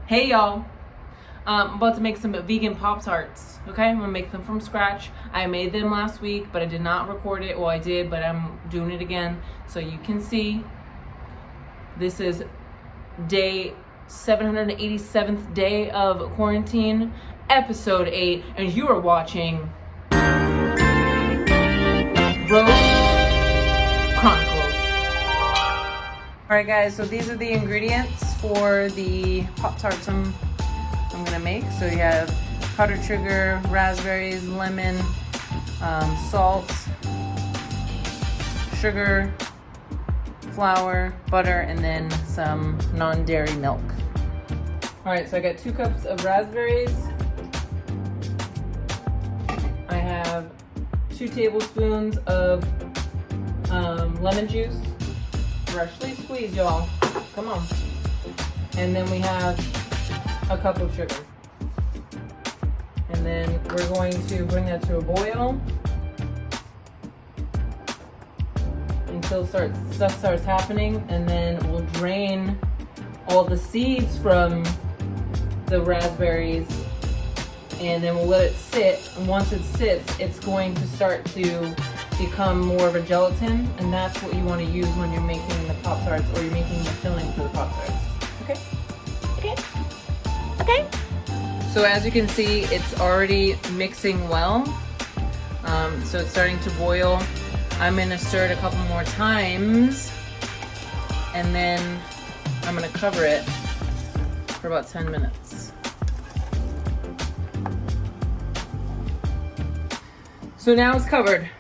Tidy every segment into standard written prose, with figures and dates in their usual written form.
Hey y'all, I'm about to make some vegan Pop-Tarts, okay? I'm gonna make them from scratch. I made them last week, but I did not record it. Well, I did, but I'm doing it again so you can see. This is day 787th day of quarantine, episode 8, and you are watching Robe Chronicles. Alright guys, so these are the ingredients for the Pop-Tarts I'm gonna make. So you have powdered sugar, raspberries, lemon, salt, sugar, flour, butter, and then some non-dairy milk. Alright, so I got 2 cups of raspberries. I have 2 tablespoons of lemon juice. Freshly squeezed, y'all. Come on. And then we have a cup of sugar. And then we're going to bring that to a boil until stuff starts happening, and then we'll drain all the seeds from the raspberries, and then we'll let it sit. And once it sits, it's going to start to become more of a gelatin, and that's what you want to use when you're making the Pop-Tarts or you're making the filling for the Pop-Tarts. Okay? Okay? Okay? So as you can see, it's already mixing well. So it's starting to boil. I'm gonna stir it a couple more times, and then I'm gonna cover it for about 10 minutes. So now it's covered.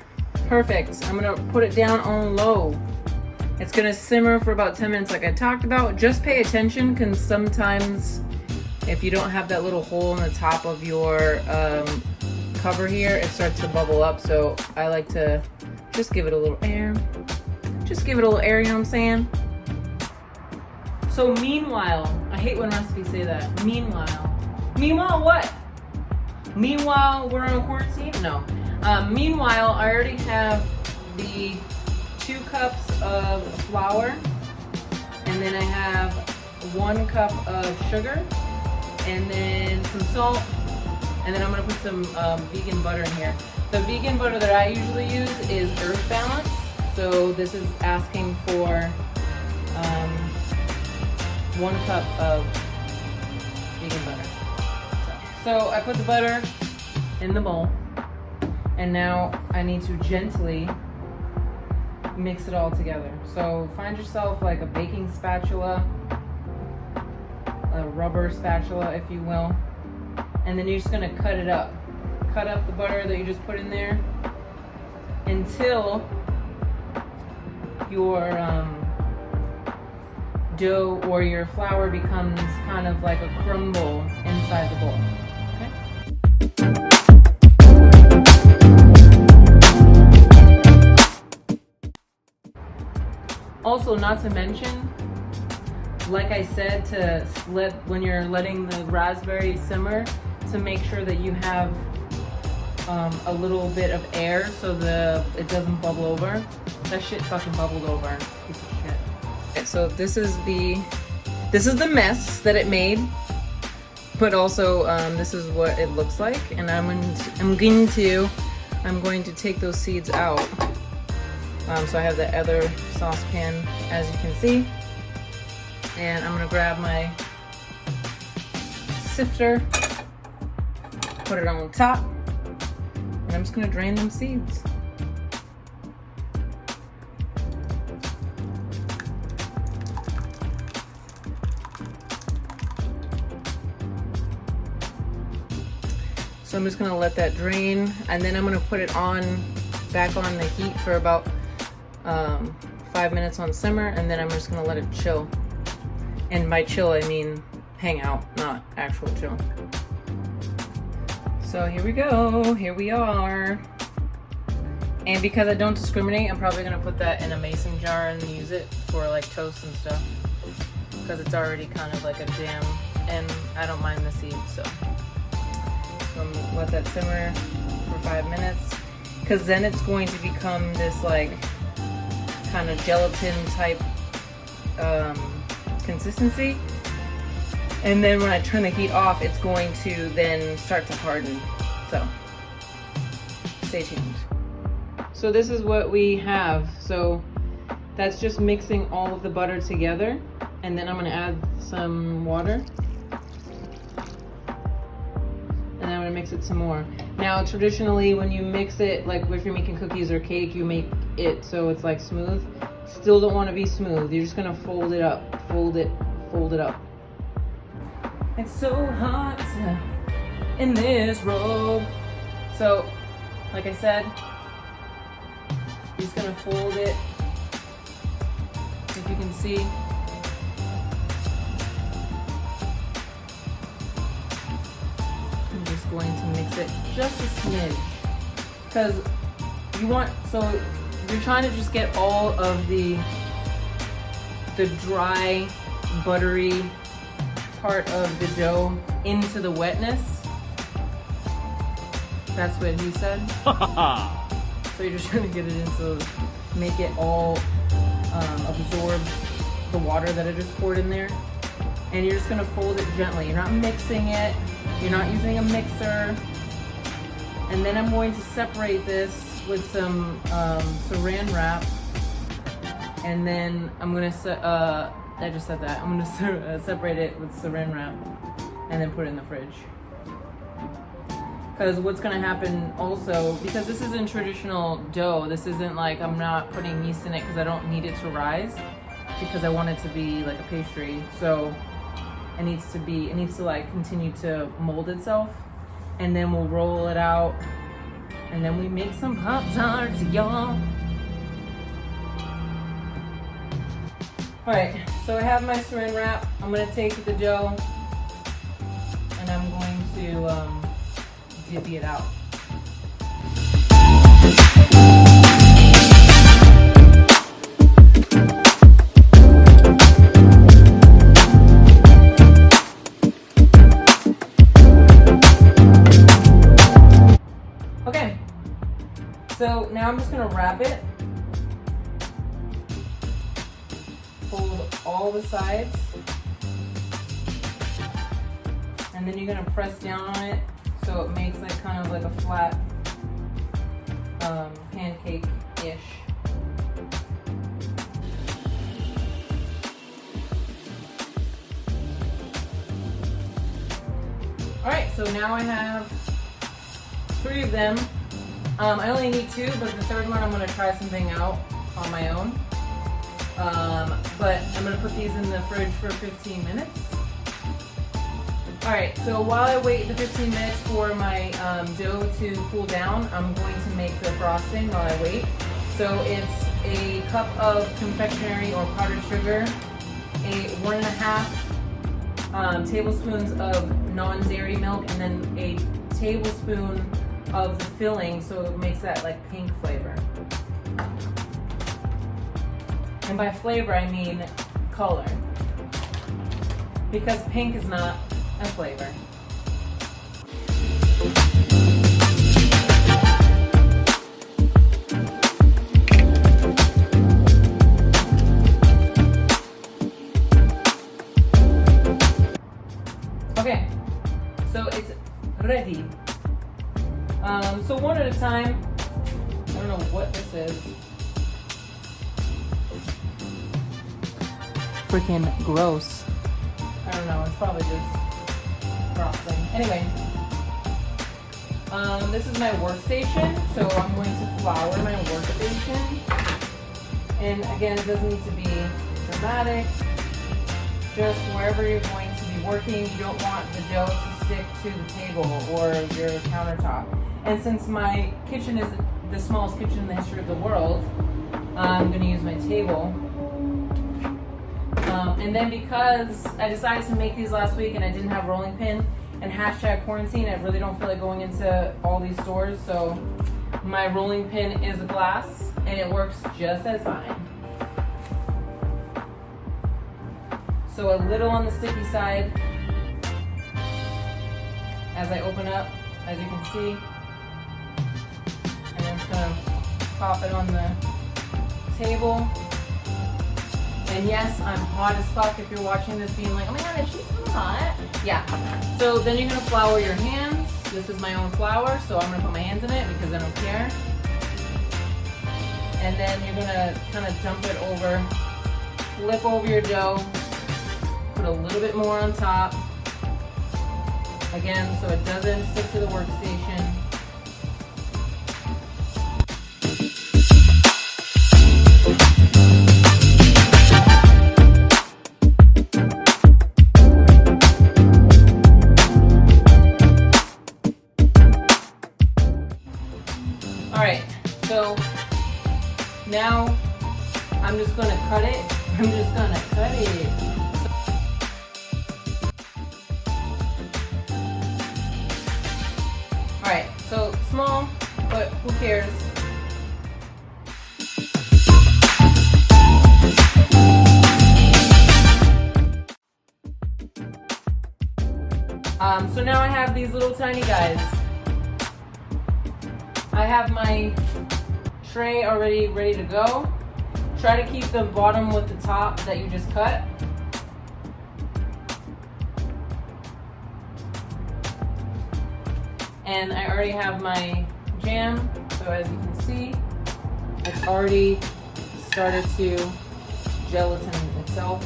Perfect. I'm gonna put it down on low. It's gonna simmer for about 10 minutes like I talked about. Just pay attention, because sometimes if you don't have that little hole in the top of your cover here, it starts to bubble up. So I like to just give it a little air. Just give it a little air, you know what I'm saying? So meanwhile, I hate when recipes say that. Meanwhile. Meanwhile what? Meanwhile we're on quarantine? No. Meanwhile, I already have the 2 cups of flour, and then I have 1 cup of sugar, and then some salt, and then I'm gonna put some vegan butter in here. The vegan butter that I usually use is Earth Balance, so this is asking for 1 cup of vegan butter. So I put the butter in the bowl. And now I need to gently mix it all together. So find yourself like a baking spatula, a rubber spatula, if you will. And then you're just gonna cut it up. Cut up the butter that you just put in there until your dough or your flour becomes kind of like a crumble inside the bowl. Also, not to mention, like I said, to when you're letting the raspberry simmer, to make sure that you have a little bit of air so it doesn't bubble over. That shit fucking bubbled over. Piece of shit. Okay, so this is the mess that it made, but also this is what it looks like, and I'm going to take those seeds out. So I have the other saucepan, as you can see, and I'm gonna grab my sifter, put it on top, and I'm just gonna drain them seeds. So I'm just gonna let that drain, and then I'm gonna put it back on the heat for about 5 minutes on simmer, and then I'm just gonna let it chill. And by chill, I mean hang out, not actual chill. So here we go, here we are. And because I don't discriminate, I'm probably gonna put that in a mason jar and use it for like toast and stuff, because it's already kind of like a jam, and I don't mind the seeds. So I'm gonna let that simmer for 5 minutes, because then it's going to become this like kind of gelatin type consistency, And then when I turn the heat off, it's going to then start to harden. So stay tuned. So this is what we have. So that's just mixing all of the butter together. And then I'm gonna add some water. And I'm gonna mix it some more. Now, traditionally, when you mix it, like if you're making cookies or cake, you make it so it's like smooth. Still don't want to be smooth. You're just gonna fold it up, fold it up. It's so hot in this robe. So, like I said, you're just gonna fold it. If you can see. Going to mix it just a smidge because you want, so you're trying to just get all of the dry buttery part of the dough into the wetness. That's what he said. So you're just trying to get it into, make it all absorb the water that I just poured in there, and you're just going to fold it gently. You're not mixing it. You're not using a mixer. And then I'm going to separate this with some saran wrap. And then I'm going to, I just said that. I'm going to separate it with saran wrap and then put it in the fridge. Because what's going to happen also, because this isn't traditional dough, this isn't like, I'm not putting yeast in it because I don't need it to rise, because I want it to be like a pastry. So it needs to like continue to mold itself, and then we'll roll it out, and then we make some Pop-Tarts, y'all. All right, so I have my saran wrap. I'm gonna take the dough, and I'm going to divvy it out. So now I'm just gonna wrap it, fold all the sides, and then you're gonna press down on it so it makes like kind of like a flat pancake-ish. All right, so now I have 3 of them. I only need 2, but the third one I'm going to try something out on my own. But I'm going to put these in the fridge for 15 minutes. Alright, so while I wait the 15 minutes for my dough to cool down, I'm going to make the frosting while I wait. So it's a cup of confectionery or powdered sugar, 1.5 tablespoons of non-dairy milk, and then a tablespoon of the filling, so it makes that like pink flavor. And by flavor I mean color, because pink is not a flavor. Okay, so it's ready. So one at a time. I don't know what this is. Freaking gross. I don't know, it's probably just frosting. Anyway, this is my workstation, so I'm going to flour my workstation. And again, it doesn't need to be dramatic. Just wherever you're going to be working, you don't want the dough to stick to the table or your countertop. And since my kitchen is the smallest kitchen in the history of the world, I'm going to use my table. And then because I decided to make these last week and I didn't have rolling pin and #quarantine, I really don't feel like going into all these stores. So my rolling pin is glass and it works just as fine. So a little on the sticky side as I open up, as you can see. And I'm just gonna pop it on the table. And yes, I'm hot as fuck if you're watching this being like, oh my god, she's hot. Yeah. So then you're gonna flour your hands. This is my own flour, so I'm gonna put my hands in it because I don't care. And then you're gonna kind of dump it over, flip over your dough, put a little bit more on top. Again, so it doesn't stick to the workstation. Alright, so now I'm just gonna cut it. Alright, so small, but who cares? So now I have these little tiny guys. I have my tray already ready to go. Try to keep the bottom with the top that you just cut. And I already have my jam, so as you can see, it's already started to gelatin itself.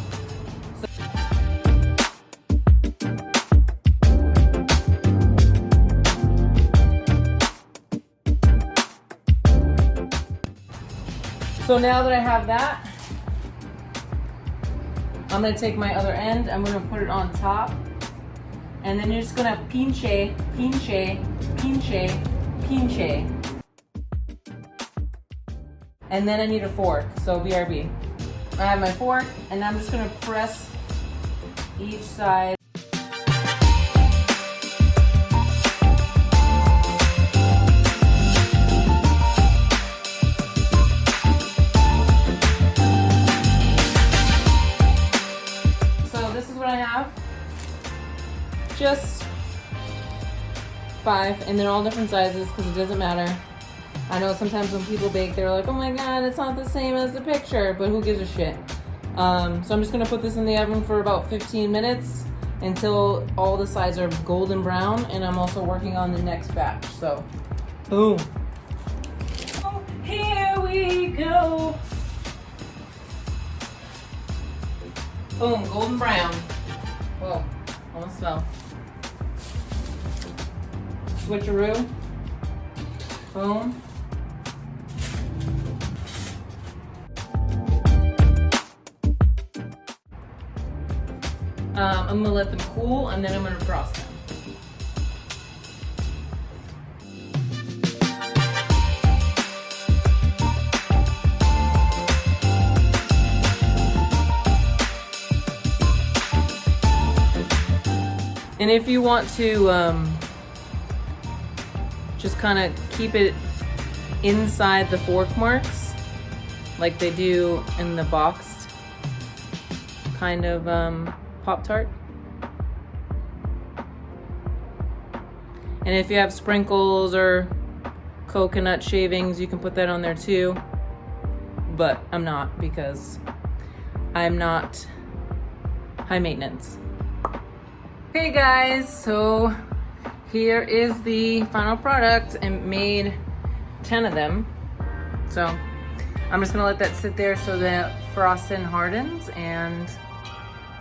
So now that I have that, I'm gonna take my other end, I'm gonna put it on top, and then you're just gonna pinche, pinche, pinche, pinche. And then I need a fork, so BRB. I have my fork, and I'm just gonna press each side. I have just 5, and they're all different sizes because it doesn't matter. I know sometimes when people bake, they're like, oh my god, it's not the same as the picture, but who gives a shit? So I'm just gonna put this in the oven for about 15 minutes until all the sides are golden brown, and I'm also working on the next batch. So boom. Oh, here we go. Boom, golden brown. Whoa, almost fell. Switcheroo. Boom. I'm gonna let them cool, and then I'm gonna frost them. And if you want to just kind of keep it inside the fork marks, like they do in the boxed kind of Pop-Tart. And if you have sprinkles or coconut shavings, you can put that on there too. But I'm not, because I'm not high maintenance. Okay guys, so here is the final product. I made 10 of them. So I'm just gonna let that sit there so that frosting hardens, and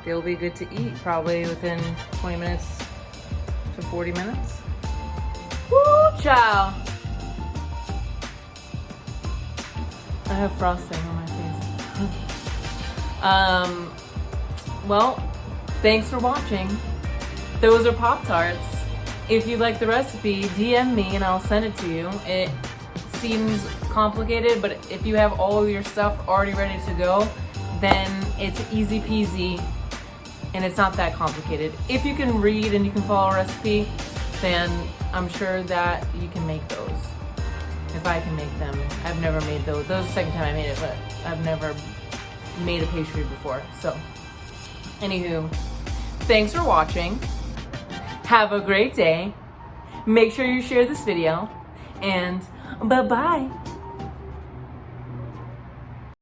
they'll be good to eat probably within 20 minutes to 40 minutes. Woo, child! I have frosting on my face. Well, thanks for watching. Those are Pop-Tarts. If you like the recipe, DM me and I'll send it to you. It seems complicated, but if you have all of your stuff already ready to go, then it's easy peasy and it's not that complicated. If you can read and you can follow a recipe, then I'm sure that you can make those. If I can make them. I've never made those. That was the second time I made it, but I've never made a pastry before. So, anywho, thanks for watching. Have a great day. Make sure you share this video, and bye-bye.